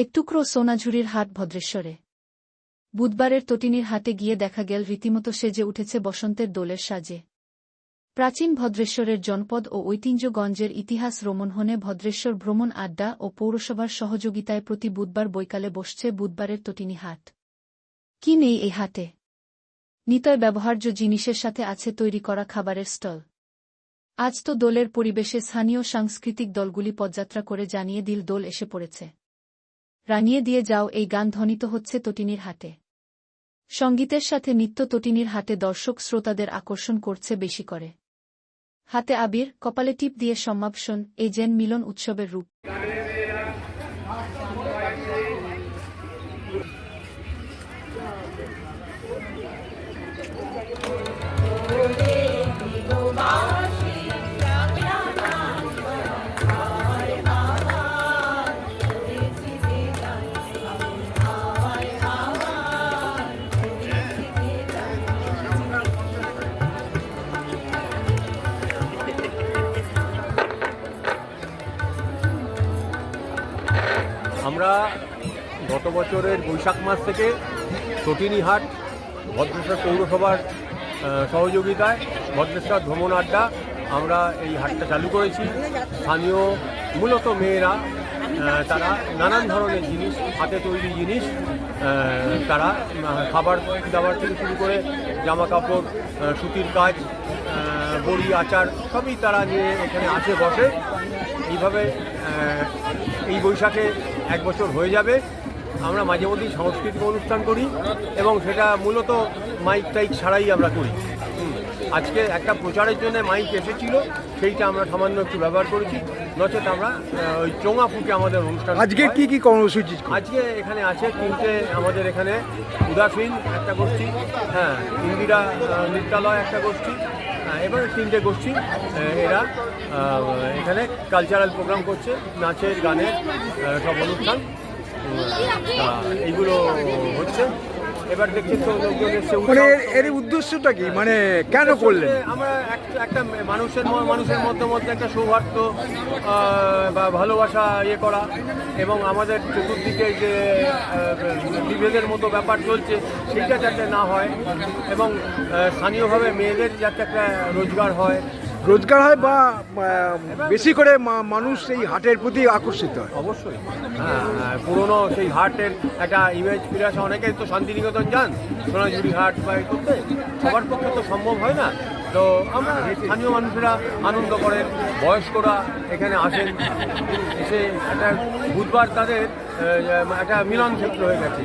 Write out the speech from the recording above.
একটুকরো সোনাঝুরির হাট ভদ্রেশ্বরে। বুধবারের তটিনীর হাটে গিয়ে দেখা গেল রীতিমতো সেজে উঠেছে বসন্তের দোলের সাজে। প্রাচীন ভদ্রেশ্বরের জনপদ ও ঐতিহ্যগঞ্জের ইতিহাস রোমন্থনে ভদ্রেশ্বর ভ্রমণ আড্ডা ও পৌরসভার সহযোগিতায় প্রতি বুধবার বৈকালে বসছে বুধবারের তটিনী হাট। কি নেই এই হাটে? নিতয় ব্যবহার্য জিনিসের সাথে আছে তৈরি করা খাবারের স্টল। আজ তো দোলের পরিবেশে স্থানীয় সাংস্কৃতিক দলগুলি পদযাত্রা করে জানিয়ে দিল দোল এসে পড়েছে। রানিয়ে দিয়ে যাও এই গান ধ্বনিত হচ্ছে তটিনীর হাটে। সঙ্গীতের সাথে নিত্য তটিনীর হাটে দর্শক শ্রোতাদের আকর্ষণ করছে বেশি করে। হাতে আবির, কপালে টিপ দিয়ে সমাবেশন, এই যেন মিলন উৎসবের রূপ। আমরা গত বছরের বৈশাখ মাস থেকে তটিনী হাট ভদ্রেশ্বর পৌরসভার সহযোগিতায় ভদ্রেশ্বর ভ্রমণ আড্ডা আমরা এই হাটটা চালু করেছি। স্থানীয় মূলত মেয়েরা তারা নানান ধরনের জিনিস, হাতে তৈরি জিনিস, তারা খাবার দাবার থেকে শুরু করে জামা কাপড়, সুতির কাজ, বড়ি, আচার সবই তারা নিয়ে এখানে আসে বসে। এইভাবে এই বৈশাখে এক বছর হয়ে যাবে। আমরা মাঝে মধ্যেই সাংস্কৃতিক অনুষ্ঠান করি এবং সেটা মূলত মাইক টাইক ছাড়াই আমরা করি। আজকে একটা প্রচারের জন্য মাইক এসেছিল, সেইটা আমরা সামান্য একটু ব্যবহার করেছি, নচেত আমরা ওই চোঙা ফুটে আমাদের অনুষ্ঠান। আজকে কি কর্মসূচি? আজকে এখানে আছে তিনটে, আমাদের এখানে উদাসীন একটা গোষ্ঠী, ইন্দিরা নৃত্যালয় একটা গোষ্ঠী, এবারে তিনটে গোষ্ঠী এরা এখানে কালচারাল প্রোগ্রাম করছে, নাচের গানের সব অনুষ্ঠান এইগুলো হচ্ছে। এবার দেখছেন তো লোকজন এসছে। এর উদ্দেশ্যটা কি, মানে কেন করলেন? আমরা একটা মানুষের মধ্যে একটা সৌহার্দ্য বা ভালোবাসা ইয়ে করা, এবং আমাদের চতুর্দিকে যে বিভেদের মতো ব্যাপার চলছে সেইটা যাতে না হয়, এবং স্থানীয়ভাবে মেয়েদের যাতে একটা রোজগার হয় বা বেশি করে মানুষ এই হাটের প্রতি আকর্ষিত হয়। অবশ্যই পুরনো সেই হাটের একটা ইমেজ ফিরে আসা। অনেকেই তো শান্তিনিকেতন যান, সোনাঝুরি হাট বা এই করতে, সবার পক্ষে তো সম্ভব হয় না। তো আমরা স্থানীয় মানুষেরা আনন্দ করেন, বয়স্করা এখানে আসেন, এসে একটা বুধবার তাদের একটা মিলন ক্ষেত্র হয়ে গেছে।